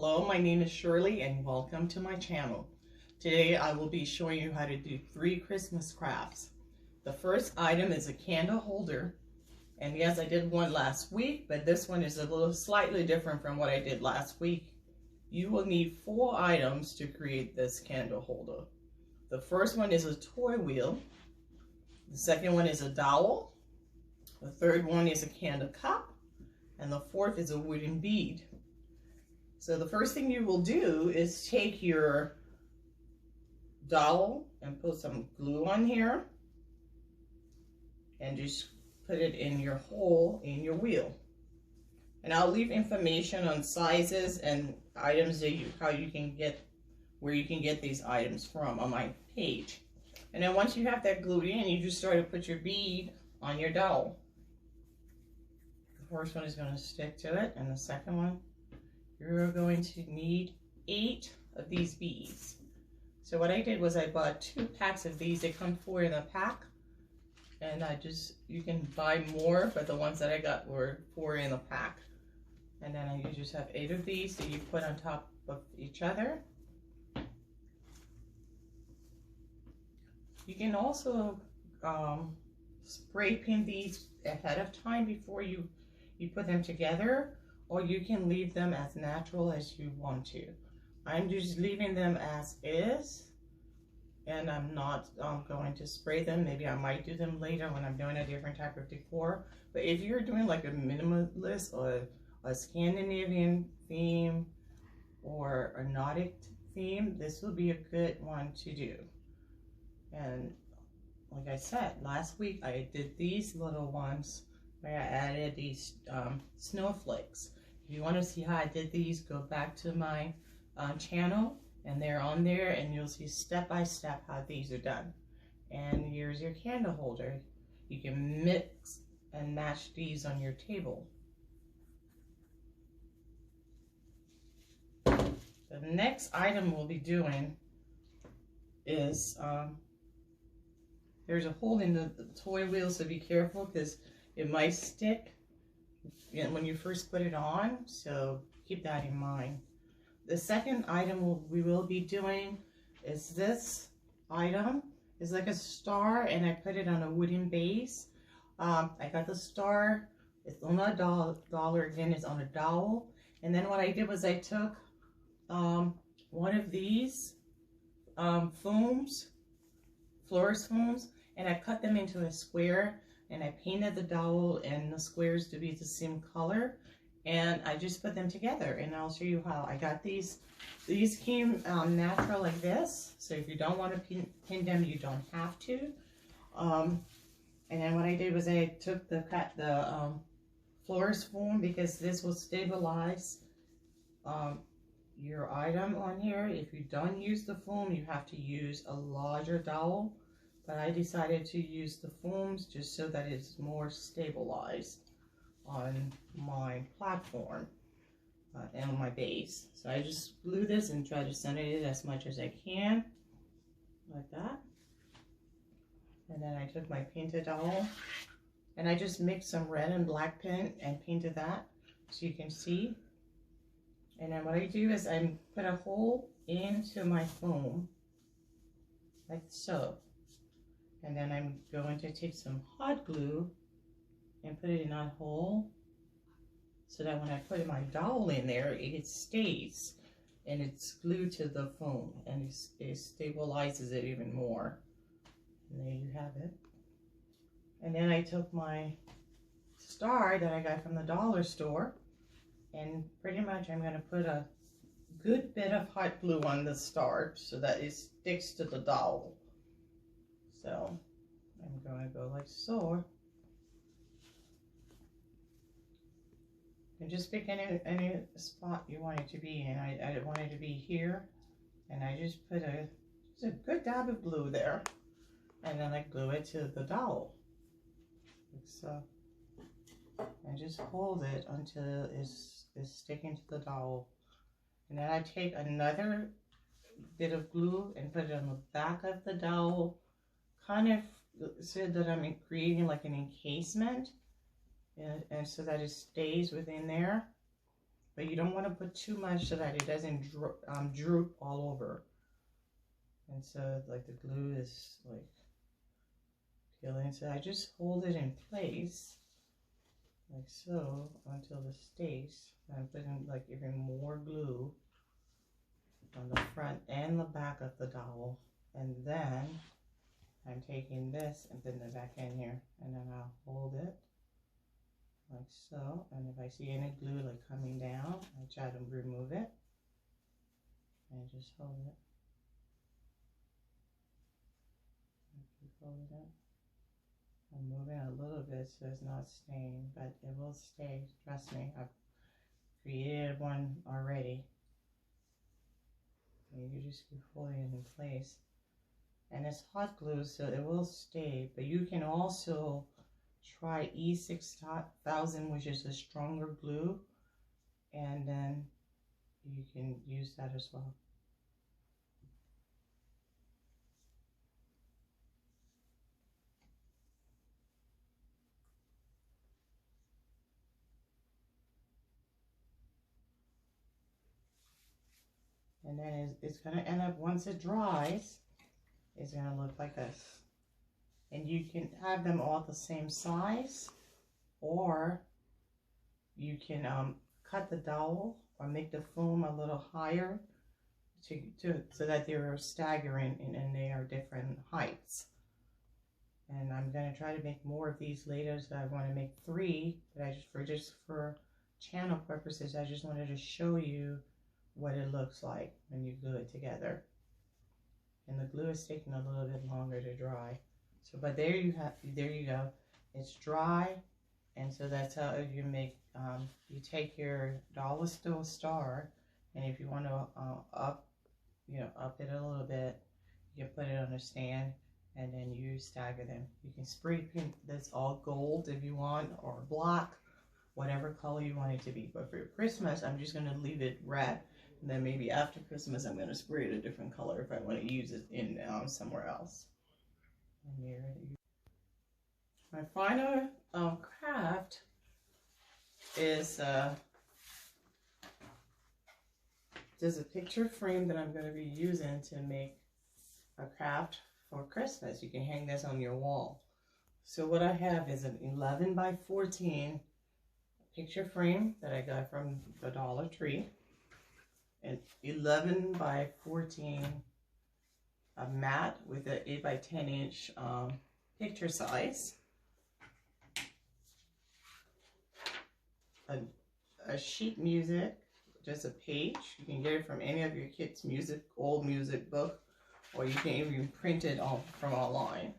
Hello, my name is Shirley and welcome to my channel. Today I will be showing you how to do 3 Christmas crafts. The first item is a candle holder, and yes, I did one last week, but this one is a little slightly different from what I did last week. You will need 4 items to create this candle holder. The first one is a toy wheel. The second one is a dowel. The third one is a candle cup. And the fourth is a wooden bead. So the first thing you will do is take your dowel and put some glue on here and just put it in your hole in your wheel. And I'll leave information on sizes and items that where you can get these items from on my page. And then once you have that glued in, you just start to put your bead on your dowel. The first one is going to stick to it, and the second one, you're going to need 8 of these beads. So what I did was I bought 2 packs of these. They come 4 in a pack, and you can buy more, but the ones that I got were 4 in a pack. And then you just have 8 of these that you put on top of each other. You can also spray paint these ahead of time before you put them together, or you can leave them as natural as you want to. I'm just leaving them as is, and I'm not going to spray them. Maybe I might do them later when I'm doing a different type of decor. But if you're doing like a minimalist or a Scandinavian theme or a Nordic theme, this will be a good one to do. And like I said, last week I did these little ones where I added these snowflakes. If you want to see how I did these, go back to my channel, and they're on there, and you'll see step by step how these are done. And here's your candle holder. You can mix and match these on your table. The next item we'll be doing is there's a hole in the toy wheel, so be careful because it might stick when you first put it on, so keep that in mind. The second item we will be doing is this item. It's like a star, and I put it on a wooden base. I got the star. It's on a dollar again. It's on a dowel. And then what I did was I took one of these florist foams, and I cut them into a square, and I painted the dowel and the squares to be the same color, and I just put them together. And I'll show you how I got these. These came natural like this, so if you don't want to pin them, you don't have to. And then what I did was I took the florist foam, because this will stabilize your item on here. If you don't use the foam, you have to use a larger dowel. But I decided to use the foams just so that it's more stabilized on my platform and on my base. So I just glue this and try to center it as much as I can, like that. And then I took my painted dowel and I just mixed some red and black paint and painted that so you can see. And then what I do is I put a hole into my foam, like so. And then I'm going to take some hot glue and put it in that hole so that when I put my dowel in there, it stays and it's glued to the foam, and it stabilizes it even more. And there you have it. And then I took my star that I got from the dollar store, and pretty much I'm going to put a good bit of hot glue on the star so that it sticks to the dowel. So I'm going to go like so. And just pick any spot you want it to be in. I want it to be here, and I just put a good dab of glue there, and then I glue it to the dowel, like so. And just hold it until it's sticking to the dowel. And then I take another bit of glue and put it on the back of the dowel, kind of so that I'm creating like an encasement, and so that it stays within there. but you don't want to put too much so that it doesn't droop all over. And so like the glue is like peeling. So I just hold it in place like so until it stays. I'm putting like even more glue on the front and the back of the dowel. And then I'm taking this and putting it back in here, and then I'll hold it like so. And if I see any glue like coming down, I try to remove it and just hold it. Keep holding it. I'm moving a little bit so it's not staying, but it will stay. Trust me, I've created one already. And you just keep holding it in place. And it's hot glue, so it will stay. But you can also try E6000, which is a stronger glue, and then you can use that as well. And then it's going to end up, once it dries, it's going to look like this. And you can have them all the same size, or you can cut the dowel or make the foam a little higher so that they're staggering and they are different heights. And I'm going to try to make more of these later, so I want to make 3, but just for channel purposes, I just wanted to show you what it looks like when you glue it together. And the glue is taking a little bit longer to dry. So, but there you go. It's dry, and so that's how you make. You take your dollar store star, and if you want to up it a little bit, you can put it on a stand, and then you stagger them. You can spray paint this all gold if you want, or black, whatever color you want it to be. But for Christmas, I'm just going to leave it red. And then maybe after Christmas, I'm going to spray it a different color if I want to use it in somewhere else. And here, my final craft is there's a picture frame that I'm going to be using to make a craft for Christmas. You can hang this on your wall. So what I have is an 11 by 14 picture frame that I got from the Dollar Tree. An 11 by 14 mat with an 8 by 10 inch picture size. A sheet music, just a page. You can get it from any of your kids' old music book, or you can even print it from online.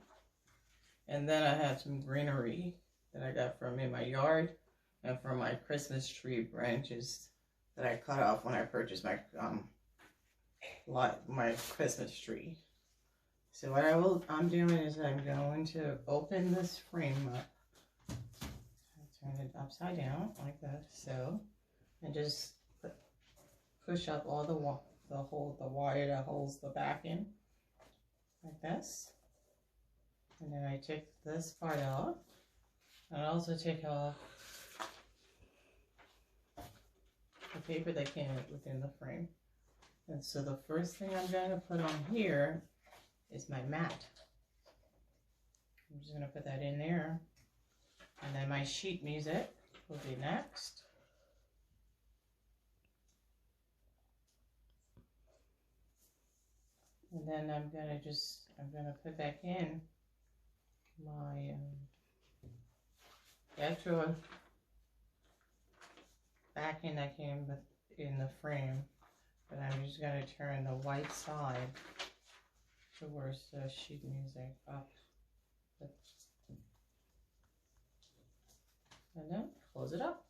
And then I have some greenery that I got from in my yard and from my Christmas tree branches that I cut off when I purchased my my Christmas tree. So what I'm doing is I'm going to open this frame up. Turn it upside down like that, so, and just push up all the wire that holds the back in, like this. And then I take this part off, and I also take off the paper that came within the frame. And so the first thing I'm going to put on here is my mat. I'm just going to put that in there. And then my sheet music will be next. And then I'm going to put back in my actual backing that came in the frame. But I'm just going to turn the white side towards the sheet music up. And then close it up.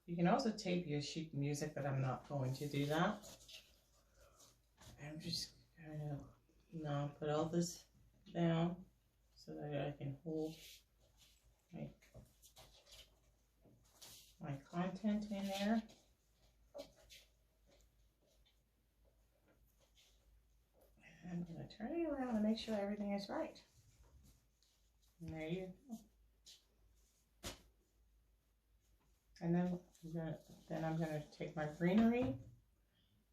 You can also tape your sheet music, but I'm not going to do that. I'm just going to now put all this down so that I can hold my content in there. And I'm going to turn it around and make sure everything is right. And there you go. And then I'm gonna take my greenery.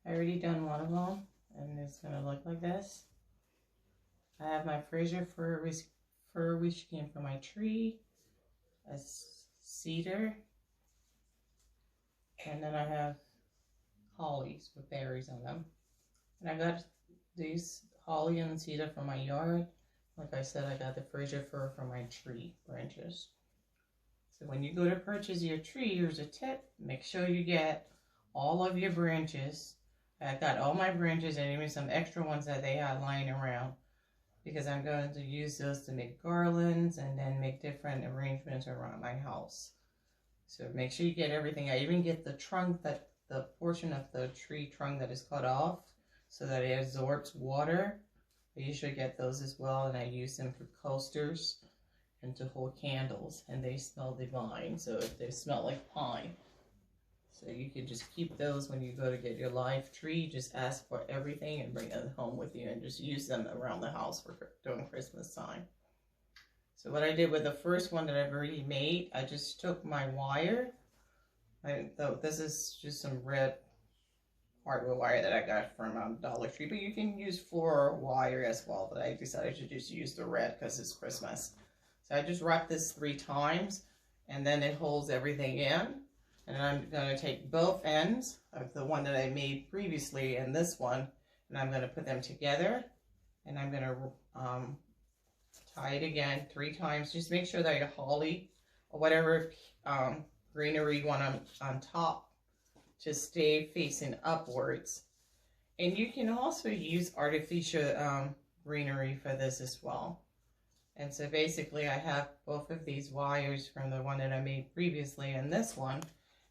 I already done one of them, and it's gonna look like this. I have my Fraser fir which came from my tree, a cedar, and then I have hollies with berries on them. And I got these holly and cedar from my yard. Like I said, I got the Fraser fir from my tree branches. So when you go to purchase your tree, here's a tip. Make sure you get all of your branches. I got all my branches and even some extra ones that they had lying around, because I'm going to use those to make garlands and then make different arrangements around my house. So make sure you get everything. I even get the trunk, that the portion of the tree trunk that is cut off so that it absorbs water. I usually get those as well, and I use them for coasters and to hold candles, and they smell divine. So if they smell like pine. So you can just keep those when you go to get your live tree. Just ask for everything and bring it home with you and just use them around the house for during Christmas time. So what I did with the first one that I've already made, I just took my wire. This is just some red hardwood wire that I got from Dollar Tree, but you can use floral wire as well, but I decided to just use the red because it's Christmas. So I just wrap this 3 times, and then it holds everything in. And I'm going to take both ends of the one that I made previously and this one, and I'm going to put them together, and I'm going to tie it again 3 times. Just make sure that your holly or whatever greenery you want on top to stay facing upwards. And you can also use artificial greenery for this as well. And so basically I have both of these wires from the one that I made previously and this one.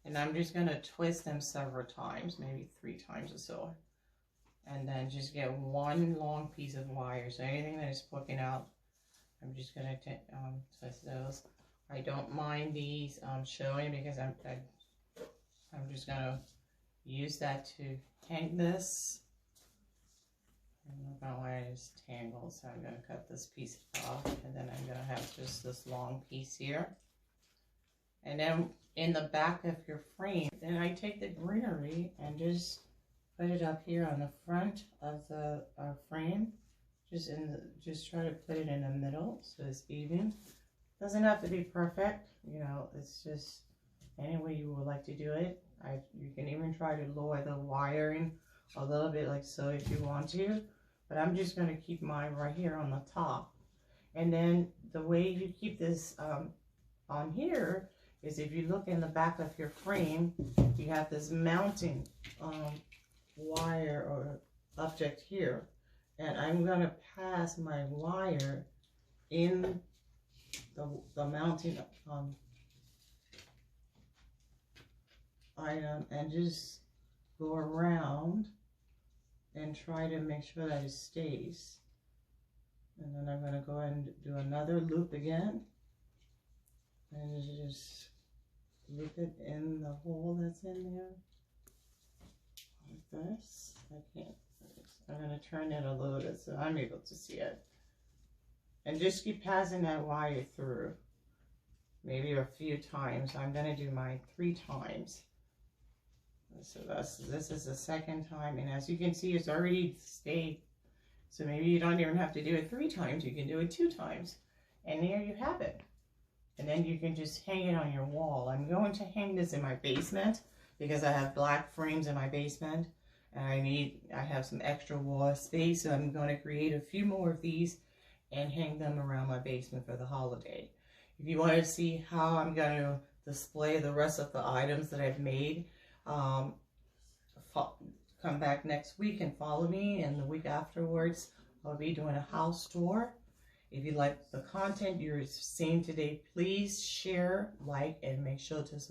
And I'm just going to twist them several times, maybe 3 times or so. And then just get one long piece of wire. So anything that is poking out, I'm just going to twist those. I don't mind these showing because I'm just going to use that to hang this. I don't know why it's tangled, so I'm going to cut this piece off. And then I'm going to have just this long piece here. And then in the back of your frame, then I take the greenery and just put it up here on the front of the frame. Just try to put it in the middle so it's even. Doesn't have to be perfect, you know, it's just any way you would like to do it. You can even try to lower the wiring a little bit like so if you want to, but I'm just going to keep mine right here on the top. And then the way you keep this on here is if you look in the back of your frame, you have this mounting wire or object here. And I'm going to pass my wire in the mounting item and just go around and try to make sure that it stays. And then I'm going to go ahead and do another loop again. And just loop it in the hole that's in there. Like this. I'm going to turn it a little bit so I'm able to see it. And just keep passing that wire through. Maybe a few times. I'm going to do mine 3 times. So this is the second time. And as you can see, it's already stayed. So maybe you don't even have to do it 3 times. You can do it 2 times. And there you have it. And then you can just hang it on your wall. I'm going to hang this in my basement because I have black frames in my basement. And I have some extra wall space. So I'm going to create a few more of these and hang them around my basement for the holiday. If you want to see how I'm going to display the rest of the items that I've made, come back next week and follow me. And the week afterwards, I'll be doing a house tour. If you like the content you're seeing today, please share, like, and make sure to subscribe.